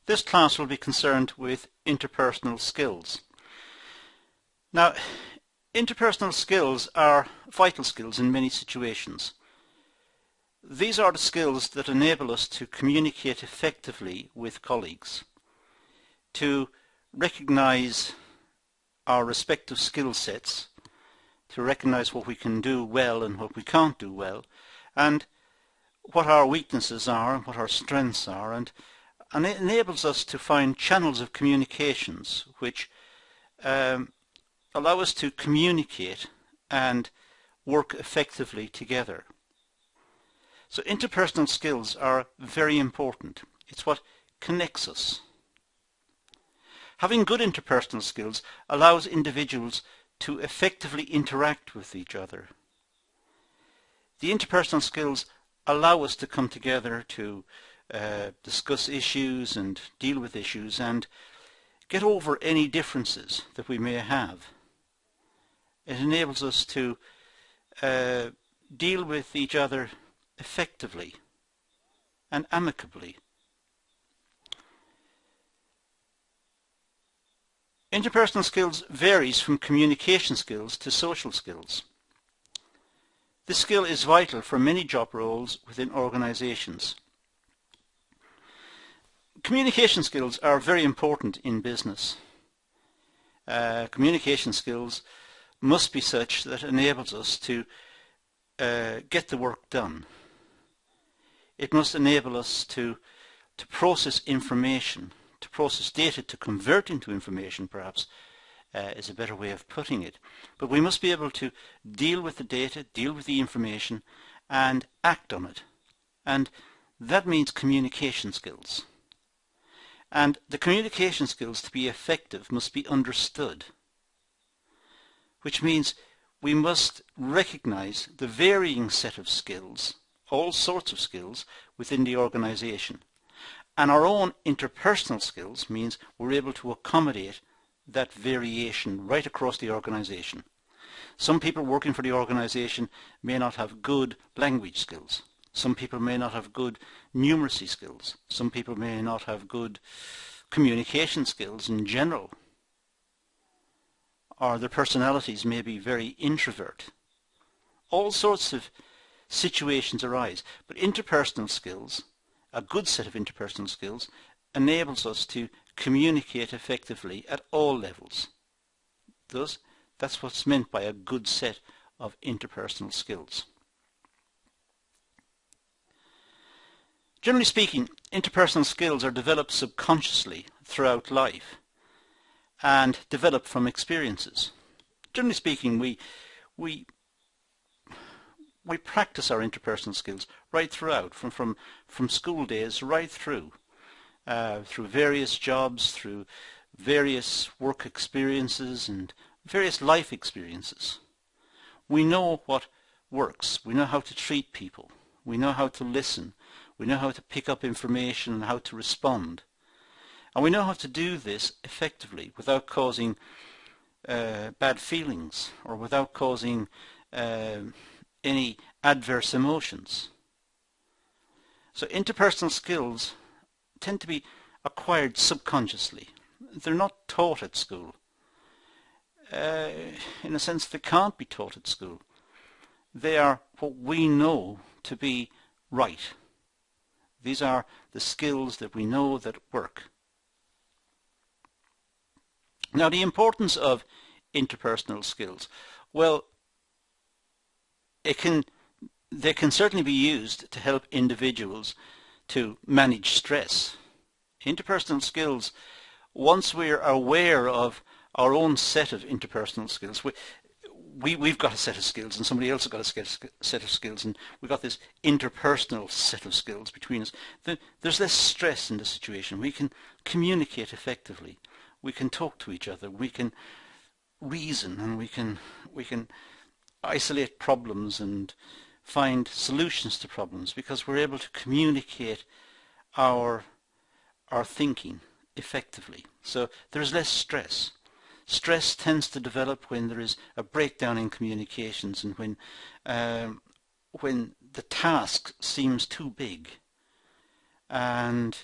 This class will be concerned with interpersonal skills. Now, interpersonal skills are vital skills in many situations. These are the skills that enable us to communicate effectively with colleagues, to recognize our respective skill sets, to recognize what we can do well and what we can't do well, and what our weaknesses are and what our strengths are, and it enables us to find channels of communications which allow us to communicate and work effectively together. So interpersonal skills are very important. It's what connects us. Having good interpersonal skills allows individuals to effectively interact with each other. The interpersonal skills allow us to come together to discuss issues and deal with issues and get over any differences that we may have. It enables us to deal with each other effectively and amicably. Interpersonal skills varies from communication skills to social skills. This skill is vital for many job roles within organizations. Communication skills are very important in business. Communication skills must be such that it enables us to get the work done. It must enable us to process information, to process data, to convert into information perhaps is a better way of putting it. But we must be able to deal with the data, deal with the information and act on it. And that means communication skills. And the communication skills to be effective must be understood, which means we must recognize the varying set of skills, all sorts of skills within the organization. And our own interpersonal skills means we're able to accommodate that variation right across the organization. Some people working for the organization may not have good language skills. Some people may not have good numeracy skills. Some people may not have good communication skills in general. Or their personalities may be very introvert. All sorts of situations arise. But interpersonal skills, a good set of interpersonal skills, enables us to communicate effectively at all levels. Thus, that's what's meant by a good set of interpersonal skills. Generally speaking, interpersonal skills are developed subconsciously throughout life and develop from experiences. Generally speaking, we practice our interpersonal skills right throughout, from school days right through various jobs, through various work experiences and various life experiences. We know what works. We know how to treat people. We know how to listen. We know how to pick up information and how to respond. And we know how to do this effectively without causing bad feelings or without causing any adverse emotions. So interpersonal skills tend to be acquired subconsciously. They're not taught at school. In a sense, they can't be taught at school. They are what we know to be right. These are the skills that we know that work. Now, the importance of interpersonal skills. Well, they can certainly be used to help individuals to manage stress. Interpersonal skills, once we're aware of our own set of interpersonal skills, we've got a set of skills and somebody else has got a set of skills, and we've got this interpersonal set of skills between us. There's less stress in the situation. We can communicate effectively. We can talk to each other. We can reason, and we can isolate problems and find solutions to problems because we're able to communicate our thinking effectively. So there's less stress. Stress tends to develop when there is a breakdown in communications and when the task seems too big and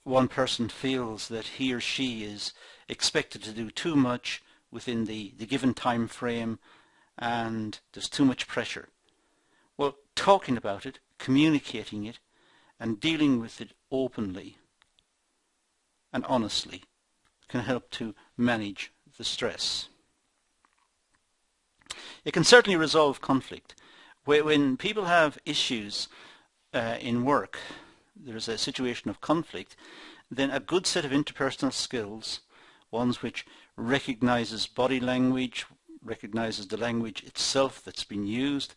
one person feels that he or she is expected to do too much within the given time frame and there's too much pressure. Well, talking about it, communicating it, and dealing with it openly and honestly can help to manage the stress. It can certainly resolve conflict. When people have issues in work, there's a situation of conflict, then a good set of interpersonal skills, ones which recognizes body language, recognizes the language itself that's been used,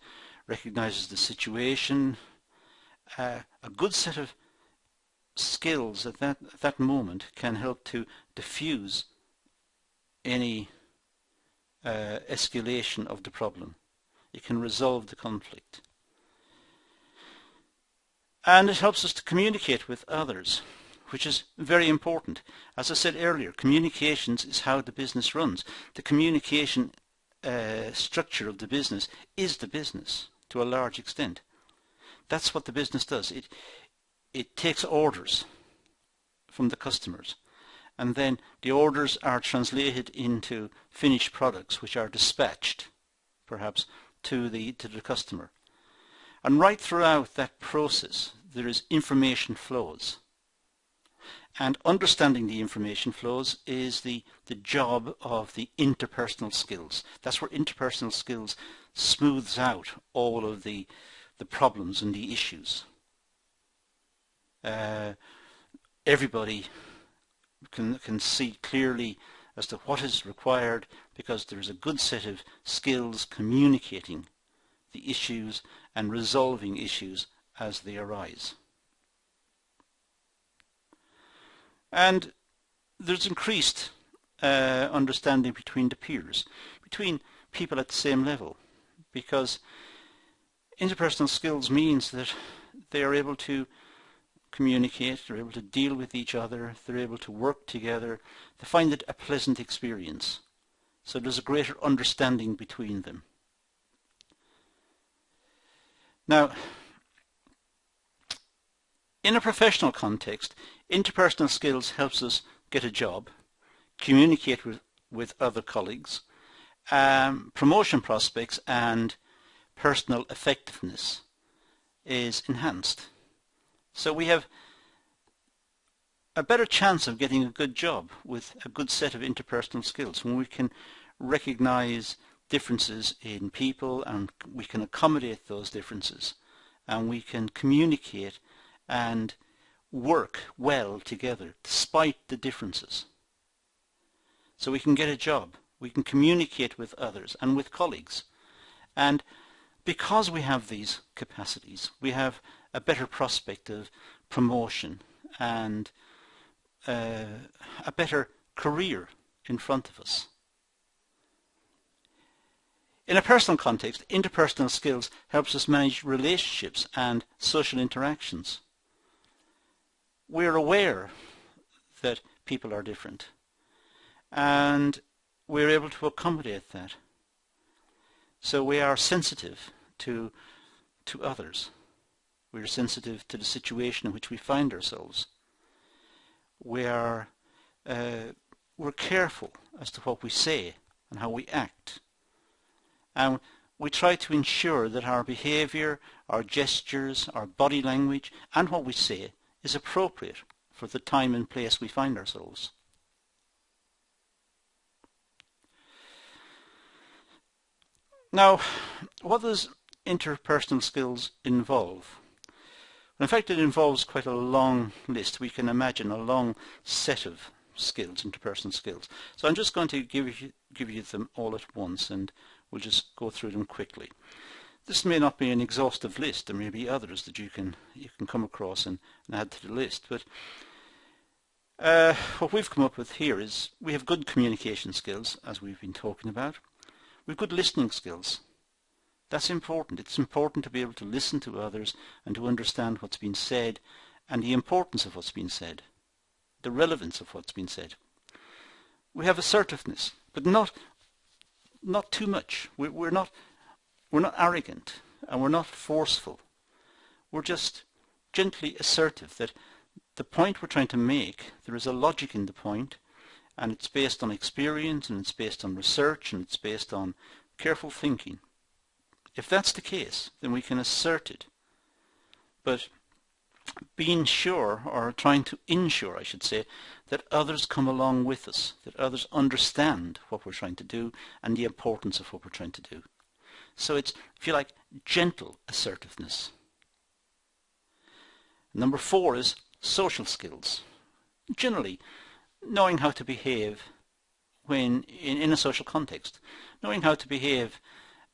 recognizes the situation, a good set of skills at that moment can help to diffuse any escalation of the problem. It can resolve the conflict. And it helps us to communicate with others, which is very important. As I said earlier, communications is how the business runs. The communication structure of the business is the business to a large extent. That's what the business does. It takes orders from the customers, and then the orders are translated into finished products which are dispatched perhaps to the customer. And right throughout that process there is information flows, and understanding the information flows is the job of the interpersonal skills. That's where interpersonal skills smooths out all of the problems and the issues. Everybody can see clearly as to what is required because there is a good set of skills communicating the issues and resolving issues as they arise. And there's increased understanding between the peers, between people at the same level, because interpersonal skills means that they are able to communicate, they're able to deal with each other, they're able to work together, they find it a pleasant experience. So there's a greater understanding between them. Now, in a professional context, interpersonal skills helps us get a job, communicate with other colleagues, promotion prospects and personal effectiveness is enhanced. So we have a better chance of getting a good job with a good set of interpersonal skills when we can recognize differences in people and we can accommodate those differences and we can communicate and work well together despite the differences. So we can get a job, we can communicate with others and with colleagues, and because we have these capacities we have a better prospect of promotion and a better career in front of us. In a personal context, interpersonal skills helps us manage relationships and social interactions. We're aware that people are different and we're able to accommodate that. So we are sensitive to others. We're sensitive to the situation in which we find ourselves. We're careful as to what we say and how we act. And we try to ensure that our behavior, our gestures, our body language and what we say is appropriate for the time and place we find ourselves. Now, what does interpersonal skills involve? In fact, it involves quite a long list. We can imagine a long set of skills, interpersonal skills. So I'm just going to give you them all at once and we'll just go through them quickly. This may not be an exhaustive list. There may be others that you can come across and add to the list. But what we've come up with here is we have good communication skills, as we've been talking about. We've good listening skills. That's important. It's important to be able to listen to others and to understand what's been said and the importance of what's been said, the relevance of what's been said. We have assertiveness, but not too much. We're not arrogant and we're not forceful. We're just gently assertive that the point we're trying to make, there is a logic in the point, and it's based on experience, and it's based on research, and it's based on careful thinking. If that's the case, then we can assert it. But being sure, or trying to ensure, I should say, that others come along with us, that others understand what we're trying to do and the importance of what we're trying to do. So it's, if you like, gentle assertiveness. Number 4 is social skills. Generally, knowing how to behave when in a social context, knowing how to behave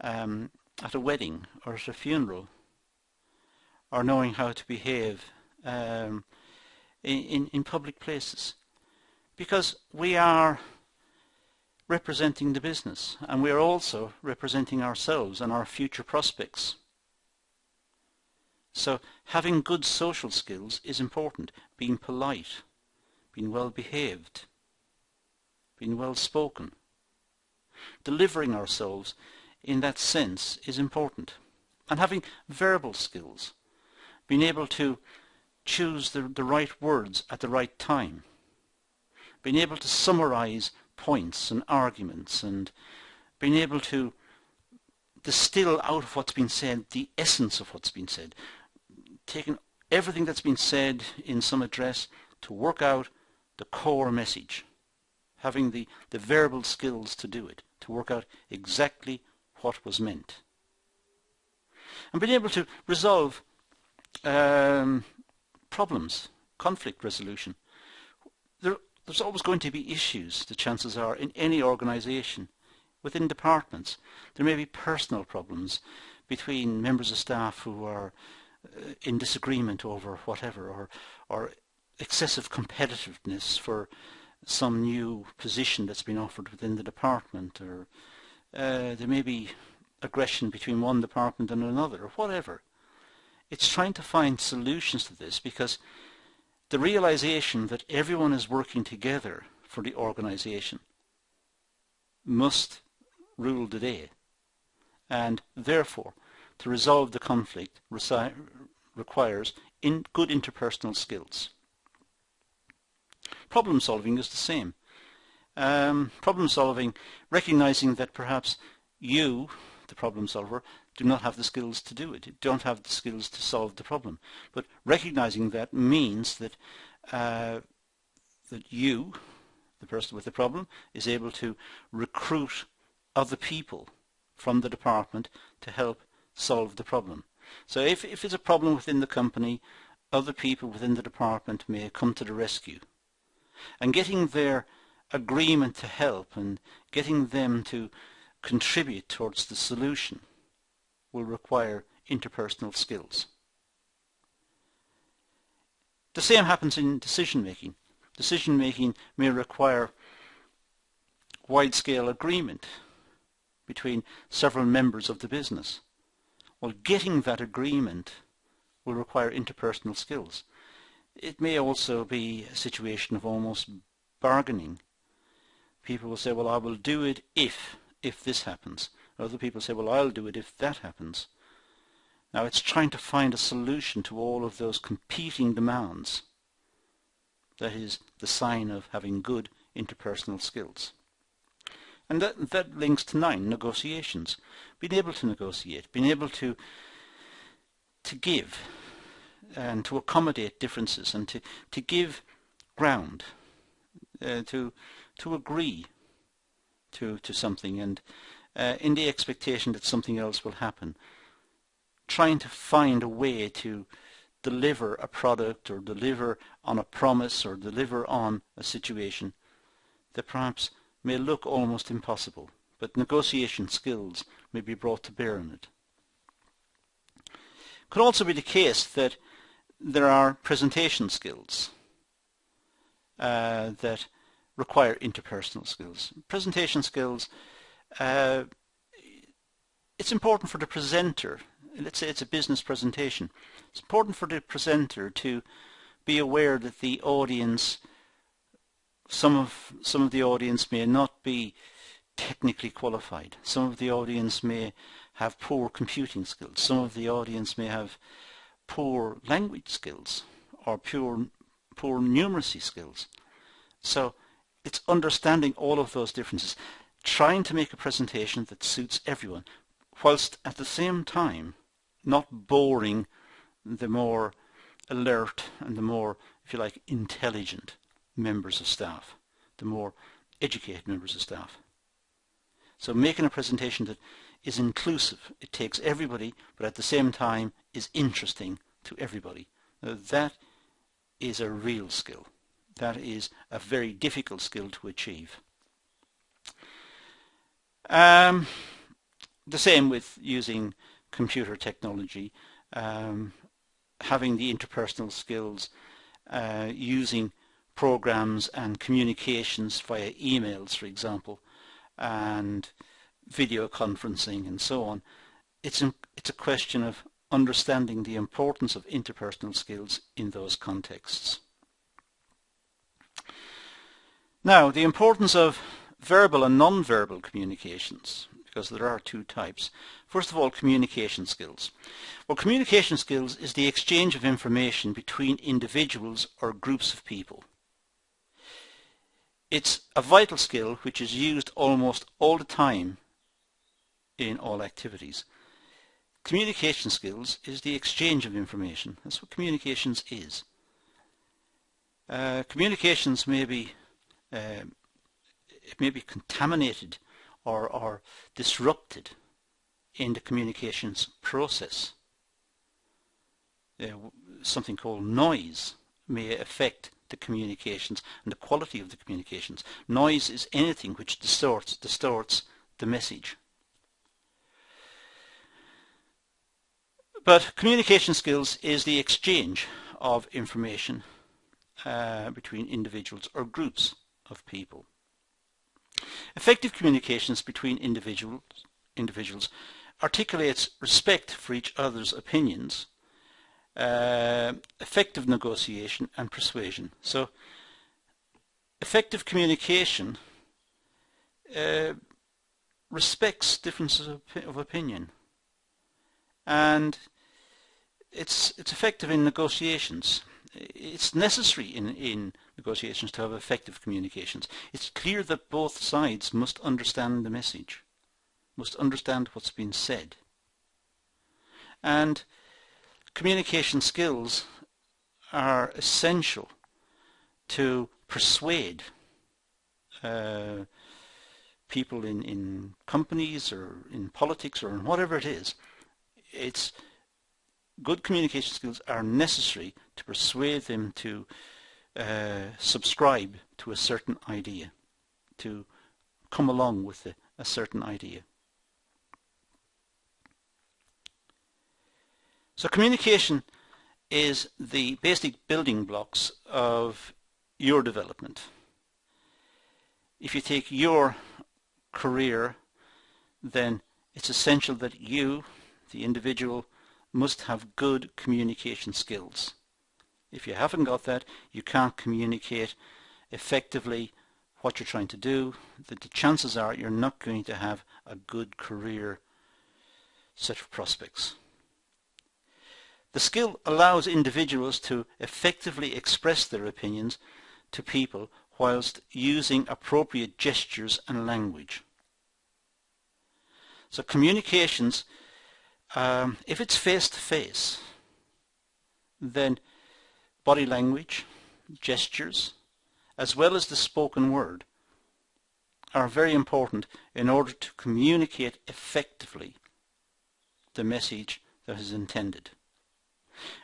at a wedding or at a funeral, or knowing how to behave in public places, because we are representing the business, and we are also representing ourselves and our future prospects. So having good social skills is important. Being polite, being well behaved, being well spoken, delivering ourselves in that sense is important. And having verbal skills, being able to choose the right words at the right time, being able to summarize points and arguments, and being able to distill out of what's been said the essence of what's been said, taking everything that's been said in some address to work out the core message, having the verbal skills to do it, to work out exactly what was meant, and being able to resolve problems, conflict resolution. There's always going to be issues, the chances are, in any organization. Within departments, there may be personal problems between members of staff who are in disagreement over whatever, or excessive competitiveness for some new position that's been offered within the department, or there may be aggression between one department and another, or whatever. It's trying to find solutions to this, because the realization that everyone is working together for the organization must rule the day, and therefore to resolve the conflict requires good interpersonal skills. Problem solving is the same. Problem solving, recognizing that perhaps you, the problem solver, do not have the skills to do it. You don't have the skills to solve the problem. But recognizing that means that that you, the person with the problem, is able to recruit other people from the department to help solve the problem. So if it's a problem within the company, other people within the department may come to the rescue. And getting their agreement to help and getting them to contribute towards the solution will require interpersonal skills. The same happens in decision making. Decision making may require wide-scale agreement between several members of the business. Well, getting that agreement will require interpersonal skills. It may also be a situation of almost bargaining. People will say, well, I will do it if this happens. Other people say, well, I'll do it if that happens. Now it's trying to find a solution to all of those competing demands. That is the sign of having good interpersonal skills. And that links to 9, negotiations. Being able to negotiate, being able to give and to accommodate differences, and to give ground, to agree to something, and in the expectation that something else will happen. Trying to find a way to deliver a product, or deliver on a promise, or deliver on a situation that perhaps may look almost impossible, but negotiation skills may be brought to bear on it. Could also be the case that there are presentation skills that require interpersonal skills. Presentation skills, it's important for the presenter. Let's say it's a business presentation. It's important for the presenter to be aware that the audience, some of the audience may not be technically qualified. Some of the audience may have poor computing skills. Some of the audience may have poor language skills, or poor numeracy skills. So it's understanding all of those differences, trying to make a presentation that suits everyone, whilst at the same time not boring the more alert and the more, if you like, intelligent members of staff, the more educated members of staff. So making a presentation that is inclusive, it takes everybody, but at the same time is interesting to everybody. Now, that is a real skill. That is a very difficult skill to achieve. The same with using computer technology, having the interpersonal skills, using programs and communications via emails, for example, and video conferencing and so on. It's a question of understanding the importance of interpersonal skills in those contexts. Now, the importance of verbal and non-verbal communications, because there are two types. First of all, communication skills. Well, communication skills is the exchange of information between individuals or groups of people. It's a vital skill which is used almost all the time in all activities. Communication skills is the exchange of information. That's what communications is. Communications may be contaminated or disrupted in the communications process. Something called noise may affect the communications and the quality of the communications. Noise is anything which distorts the message. But communication skills is the exchange of information between individuals or groups of people. Effective communications between individuals articulates respect for each other's opinions, effective negotiation and persuasion. So effective communication respects differences of opinion, and it's effective in negotiations. It's necessary in negotiations to have effective communications. It's clear that both sides must understand the message, must understand what's been said. And communication skills are essential to persuade people in companies or in politics or in whatever it is. Good communication skills are necessary to persuade them to subscribe to a certain idea, to come along with a certain idea. So communication is the basic building blocks of your development. If you take your career, then it's essential that you, the individual, must have good communication skills. If you haven't got that, you can't communicate effectively what you're trying to do. The chances are you're not going to have a good career set of prospects. The skill allows individuals to effectively express their opinions to people whilst using appropriate gestures and language. So communications, if it's face-to-face, then body language, gestures, as well as the spoken word are very important in order to communicate effectively the message that is intended.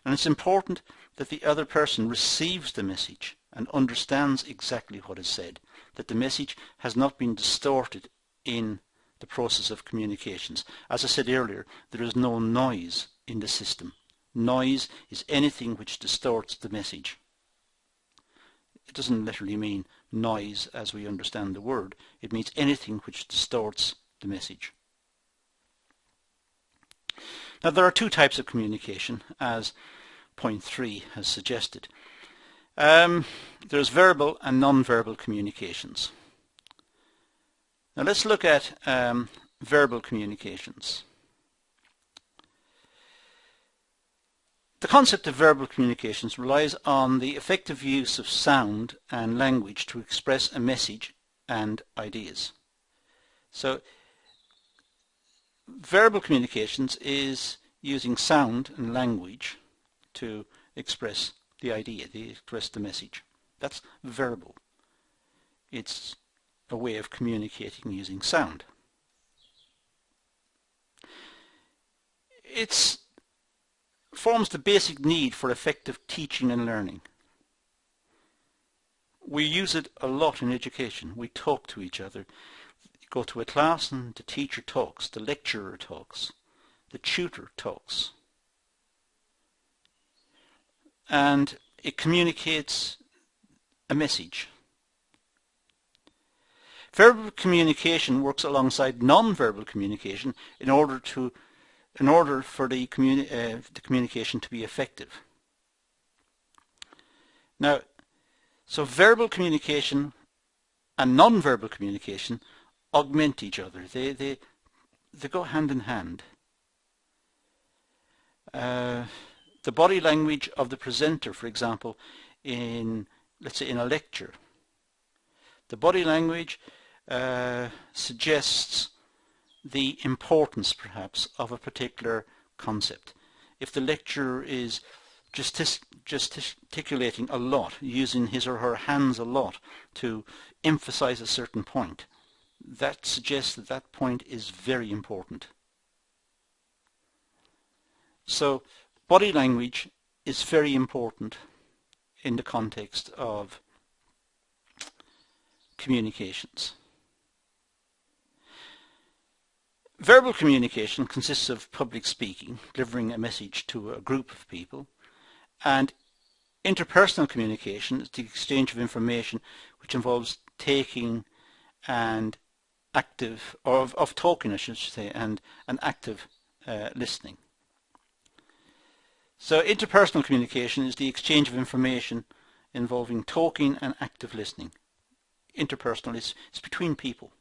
And it's important that the other person receives the message and understands exactly what is said, that the message has not been distorted in the process of communications. As I said earlier, there is no noise in the system. Noise is anything which distorts the message. It doesn't literally mean noise as we understand the word. It means anything which distorts the message. Now there are two types of communication, as point 3 has suggested. There's verbal and non-verbal communications. Now let's look at verbal communications. The concept of verbal communications relies on the effective use of sound and language to express a message and ideas. So verbal communications is using sound and language to express the idea, to express the message. That's verbal. It's a way of communicating using sound. It forms the basic need for effective teaching and learning. We use it a lot in education. We talk to each other. You go to a class and the teacher talks, the lecturer talks, the tutor talks. And it communicates a message. Verbal communication works alongside non-verbal communication in order for the communication to be effective. Now, so verbal communication and non-verbal communication augment each other. They go hand in hand. The body language of the presenter, for example, let's say in a lecture. The body language suggests the importance, perhaps, of a particular concept. If the lecturer is gesticulating a lot, using his or her hands a lot to emphasize a certain point, that suggests that that point is very important. So body language is very important in the context of communications. Verbal communication consists of public speaking, delivering a message to a group of people, and interpersonal communication is the exchange of information which involves taking and active, or of talking I should say, and an active listening. So interpersonal communication is the exchange of information involving talking and active listening. Interpersonal is between people.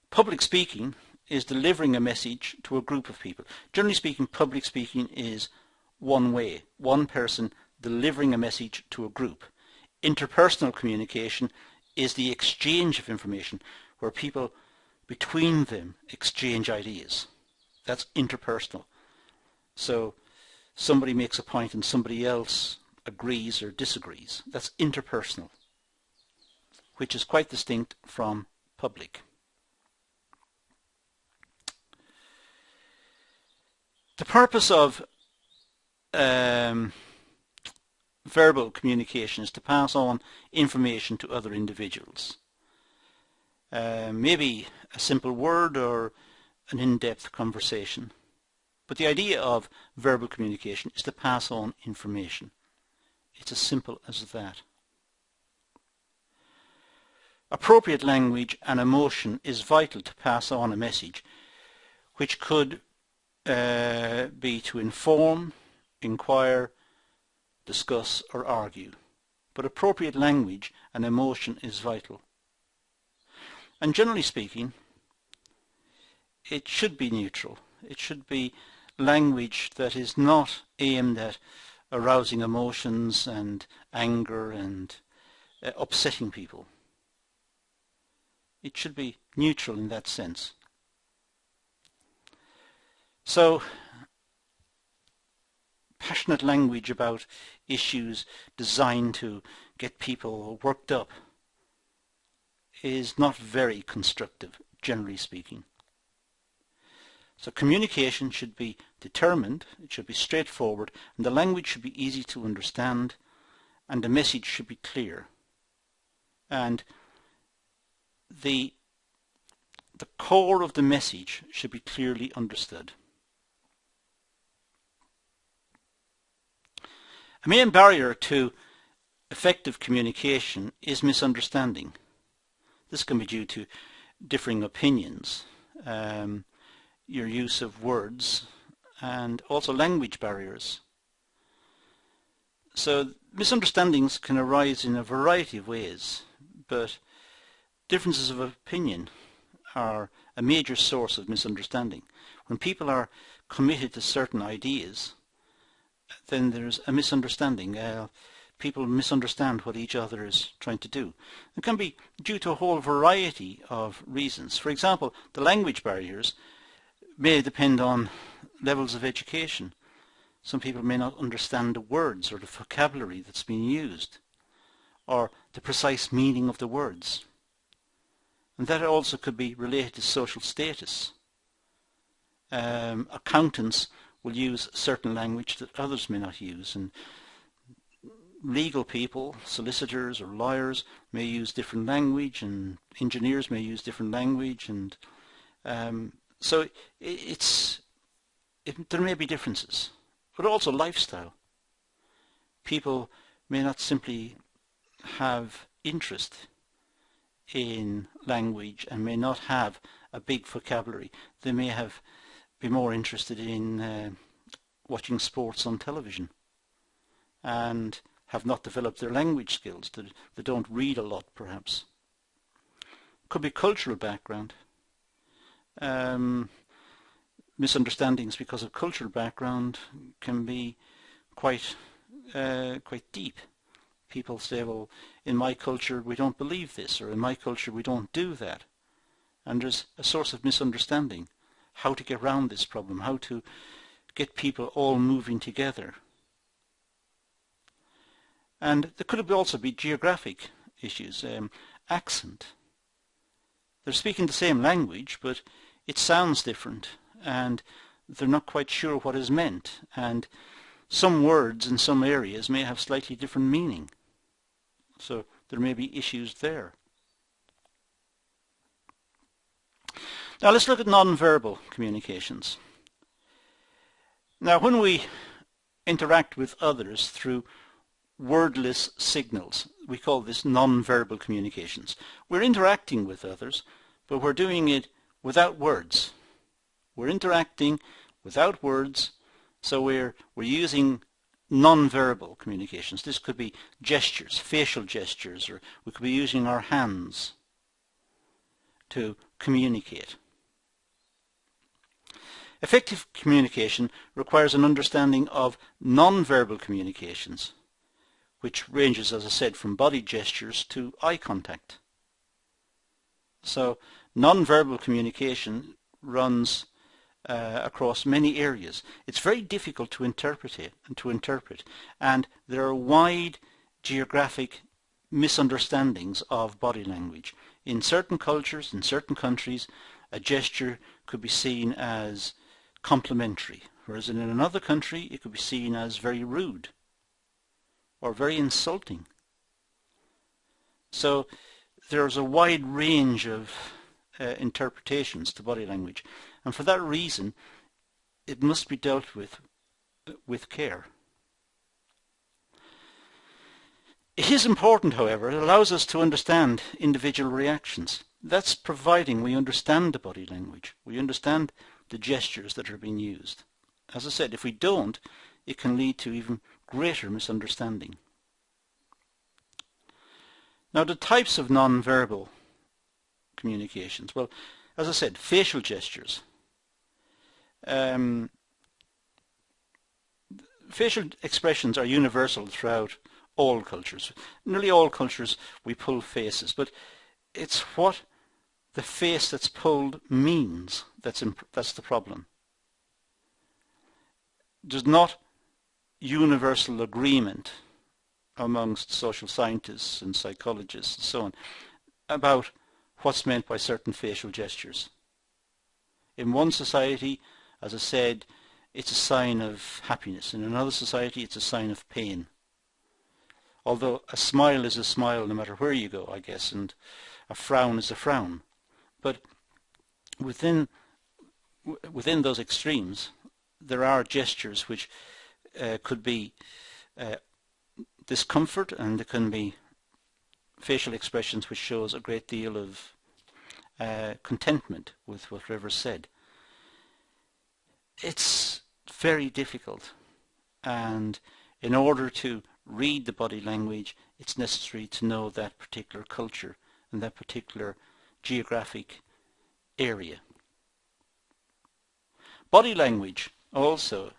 Public speaking is delivering a message to a group of people. Generally speaking, public speaking is one way, one person delivering a message to a group. Interpersonal communication is the exchange of information where people between them exchange ideas. That's interpersonal. So somebody makes a point and somebody else agrees or disagrees. That's interpersonal, which is quite distinct from public. The purpose of verbal communication is to pass on information to other individuals. Maybe a simple word or an in-depth conversation. But the idea of verbal communication is to pass on information. It's as simple as that. Appropriate language and emotion is vital to pass on a message, which could be to inform, inquire, discuss or argue. But appropriate language and emotion is vital. And generally speaking, it should be neutral. It should be language that is not aimed at arousing emotions and anger and upsetting people. It should be neutral in that sense. So, passionate language about issues designed to get people worked up is not very constructive, generally speaking. So communication should be determined, it should be straightforward, and the language should be easy to understand, and the message should be clear. And the core of the message should be clearly understood. A main barrier to effective communication is misunderstanding. This can be due to differing opinions, your use of words, and also language barriers. So misunderstandings can arise in a variety of ways, but differences of opinion are a major source of misunderstanding. When people are committed to certain ideas, then there's a misunderstanding. People misunderstand what each other is trying to do. It can be due to a whole variety of reasons. For example, the language barriers may depend on levels of education. Some people may not understand the words or the vocabulary that's being used, or the precise meaning of the words. And that also could be related to social status. Accountants will use certain language that others may not use, and legal people, solicitors or lawyers, may use different language, and engineers may use different language, and so there may be differences, but also lifestyle. People may not simply have interest in language and may not have a big vocabulary. They may be more interested in watching sports on television and have not developed their language skills. They don't read a lot, perhaps. Could be cultural background. Misunderstandings because of cultural background can be quite deep. People say, well, in my culture we don't believe this, or in my culture we don't do that. And there's a source of misunderstanding. How to get around this problem, how to get people all moving together. And there could also be geographic issues, accent. They're speaking the same language, but it sounds different, and they're not quite sure what is meant, and some words in some areas may have slightly different meaning. So there may be issues there. Now let's look at nonverbal communications. Now when we interact with others through wordless signals, we call this nonverbal communications. We're interacting with others, but we're doing it without words. We're interacting without words, so we're using nonverbal communications. This could be gestures, facial gestures, or we could be using our hands to communicate. Effective communication requires an understanding of nonverbal communications, which ranges, as I said, from body gestures to eye contact. So nonverbal communication runs across many areas. It's very difficult to interpret, and there are wide geographic misunderstandings of body language. In certain cultures, in certain countries, a gesture could be seen as complimentary, whereas in another country it could be seen as very rude or very insulting. So there's a wide range of interpretations to body language, and for that reason it must be dealt with care. It is important, however, it allows us to understand individual reactions. That's providing we understand the body language, we understand the gestures that are being used. As I said, if we don't, it can lead to even greater misunderstanding. Now the types of non-verbal communications. Well, as I said, facial gestures. Facial expressions are universal throughout all cultures. Nearly all cultures we pull faces, but it's what the face that's pulled means that's the problem. There's not universal agreement amongst social scientists and psychologists and so on about what's meant by certain facial gestures. In one society, as I said, it's a sign of happiness. In another society, it's a sign of pain. Although a smile is a smile no matter where you go, I guess, and a frown is a frown. But within those extremes, there are gestures which could be discomfort, and there can be facial expressions which shows a great deal of contentment with whatever's said. It's very difficult, and in order to read the body language, it's necessary to know that particular culture and that particular geographic area. Body language also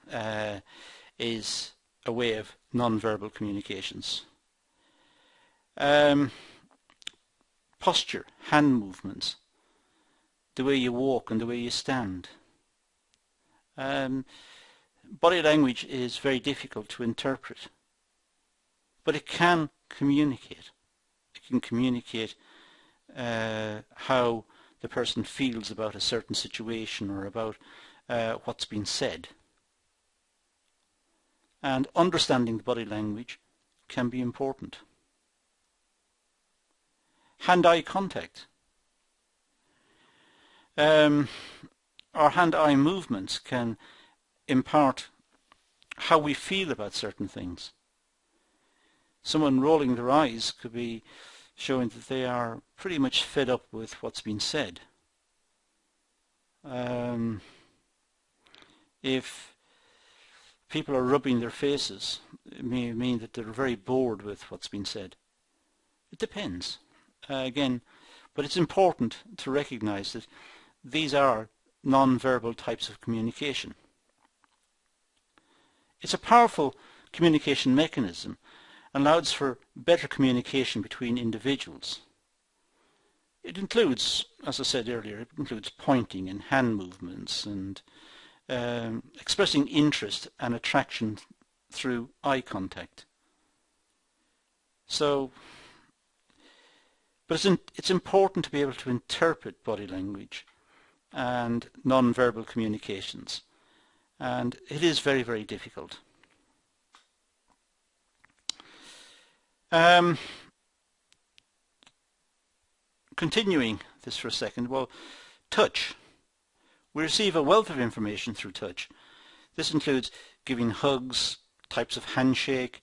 is a way of non-verbal communications. Posture, hand movements, the way you walk and the way you stand. Body language is very difficult to interpret, but it can communicate. It can communicate how the person feels about a certain situation or about what's been said. And understanding the body language can be important. Hand-eye contact. Our hand-eye movements can impart how we feel about certain things. Someone rolling their eyes could be showing that they are pretty much fed up with what's been said. If people are rubbing their faces, it may mean that they're very bored with what's been said. It depends. Again, but it's important to recognize that these are non-verbal types of communication. It's a powerful communication mechanism and allows for better communication between individuals. It includes, as I said earlier, it includes pointing and hand movements and expressing interest and attraction through eye contact. But it's important to be able to interpret body language and non-verbal communications, and it is very, very difficult. Continuing this for a second, well, touch. We receive a wealth of information through touch. This includes giving hugs, types of handshake,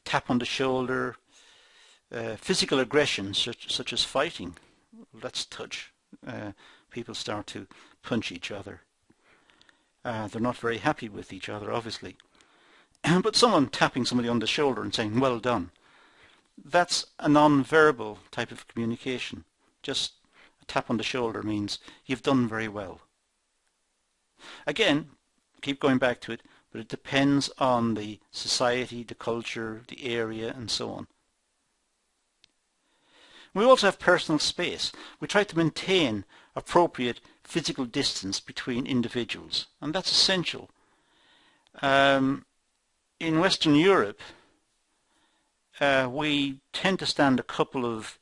tap on the shoulder, physical aggression such as fighting. Well, that's touch. People start to punch each other. They're not very happy with each other, obviously. But someone tapping somebody on the shoulder and saying, well done, that's a non-verbal type of communication. Just a tap on the shoulder means you've done very well. Again, keep going back to it, but it depends on the society, the culture, the area, and so on. We also have personal space. We try to maintain appropriate physical distance between individuals, and that's essential. In Western Europe, we tend to stand a couple of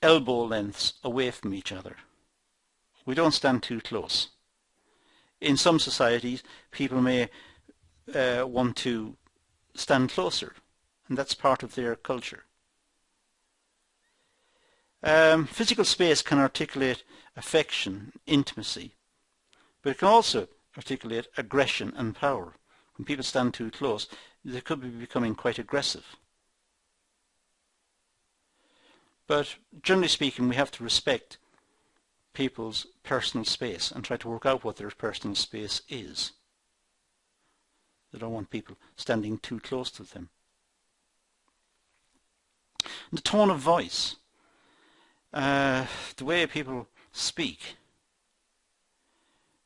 elbow lengths away from each other. We don't stand too close. In some societies, people may want to stand closer, and that's part of their culture. Physical space can articulate affection, intimacy, but it can also articulate aggression and power. When people stand too close, they could be becoming quite aggressive. But generally speaking, we have to respect people's personal space and try to work out what their personal space is. They don't want people standing too close to them. The tone of voice. The way people speak.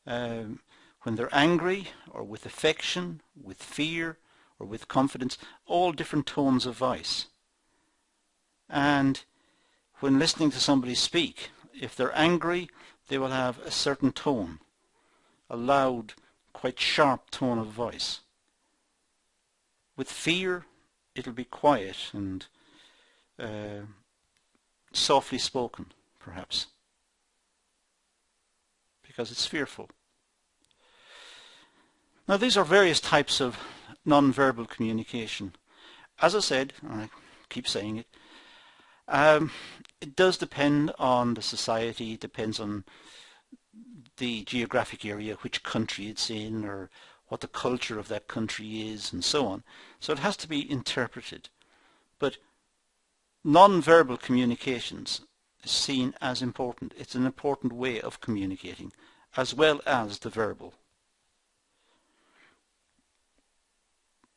When they're angry or with affection, with fear or with confidence, all different tones of voice. And when listening to somebody speak, if they're angry, they will have a certain tone, a loud, quite sharp tone of voice. With fear, it'll be quiet and softly spoken, perhaps, because it's fearful. Now, these are various types of non-verbal communication. As I said, and I keep saying it, it does depend on the society, it depends on the geographic area, which country it's in, or what the culture of that country is, and so on. So it has to be interpreted. But non-verbal communications is seen as important. It's an important way of communicating, as well as the verbal.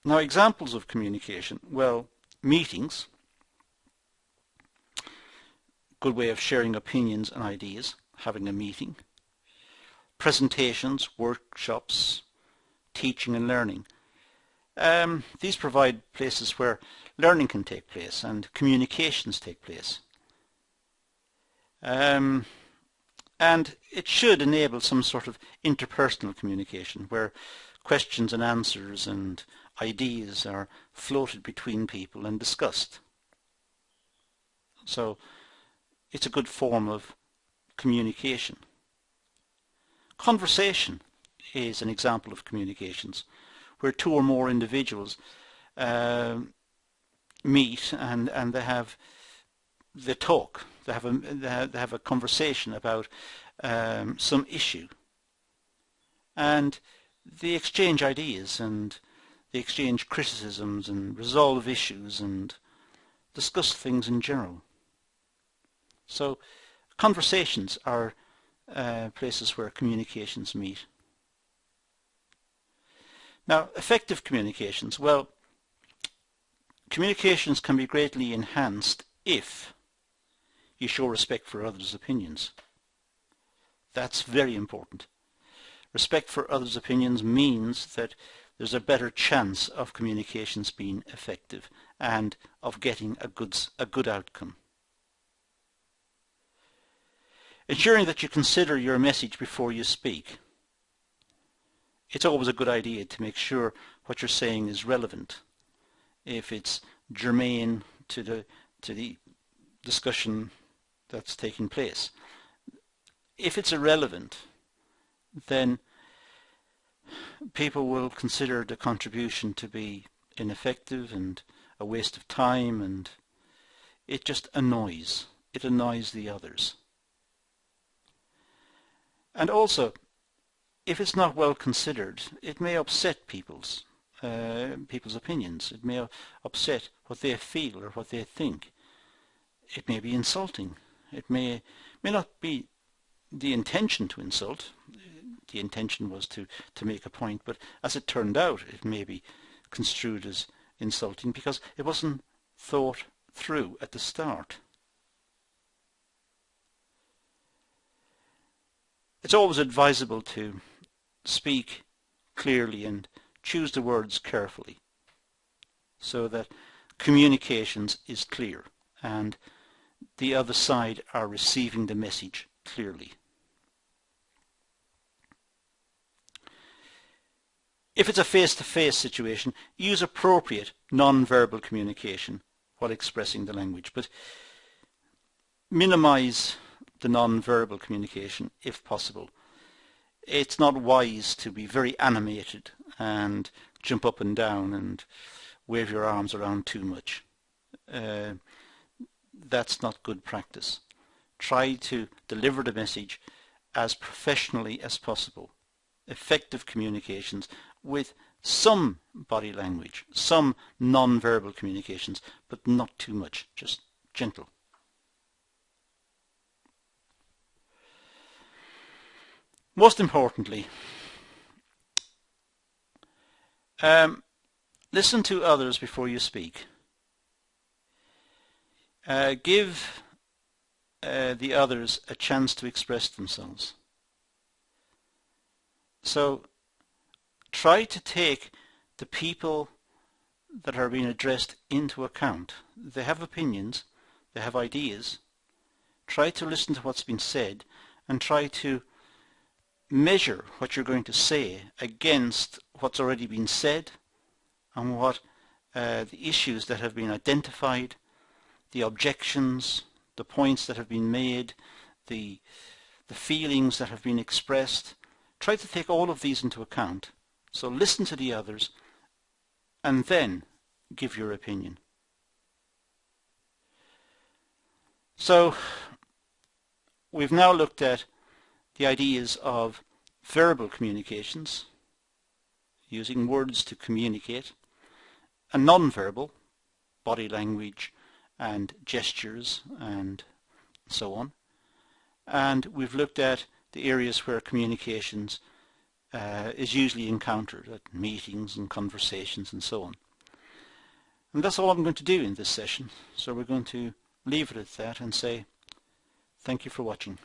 Now, examples of communication. Well, meetings. Good way of sharing opinions and ideas, having a meeting. Presentations, workshops, teaching and learning. These provide places where learning can take place and communications take place. And it should enable some sort of interpersonal communication where questions and answers and ideas are floated between people and discussed. So it's a good form of communication. Conversation is an example of communications where two or more individuals meet and they talk. They have a conversation about some issue, and they exchange ideas and they exchange criticisms and resolve issues and discuss things in general. So conversations are places where communications meet. Now, effective communications. Well, communications can be greatly enhanced if you show respect for others' opinions. That's very important. Respect for others' opinions means that there's a better chance of communications being effective and of getting a good outcome. Ensuring that you consider your message before you speak. It's always a good idea to make sure what you're saying is relevant. If it's germane to the discussion that's taking place. If it's irrelevant, then people will consider the contribution to be ineffective and a waste of time, and it just annoys. It annoys the others. And also, if it's not well considered, it may upset people's opinions. It may upset what they feel or what they think. It may be insulting. It may not be the intention to insult. The intention was to make a point, but as it turned out, it may be construed as insulting because it wasn't thought through at the start. It's always advisable to speak clearly and choose the words carefully so that communications is clear and the other side are receiving the message clearly. If it's a face-to-face situation, use appropriate non-verbal communication while expressing the language, but minimize the non-verbal communication if possible. It's not wise to be very animated and jump up and down and wave your arms around too much. That's not good practice. Try to deliver the message as professionally as possible. Effective communications with some body language, some non-verbal communications, but not too much, just gentle. Most importantly, listen to others before you speak. Give the others a chance to express themselves. So try to take the people that are being addressed into account. They have opinions, they have ideas. Try to listen to what's been said and try to measure what you're going to say against what's already been said and what the issues that have been identified, the objections, the points that have been made, the feelings that have been expressed. Try to take all of these into account. So listen to the others and then give your opinion. So we've now looked at the ideas of verbal communications, using words to communicate, and non-verbal, body language and gestures and so on. And we've looked at the areas where communications is usually encountered at meetings and conversations and so on. And that's all I'm going to do in this session. So we're going to leave it at that and say thank you for watching.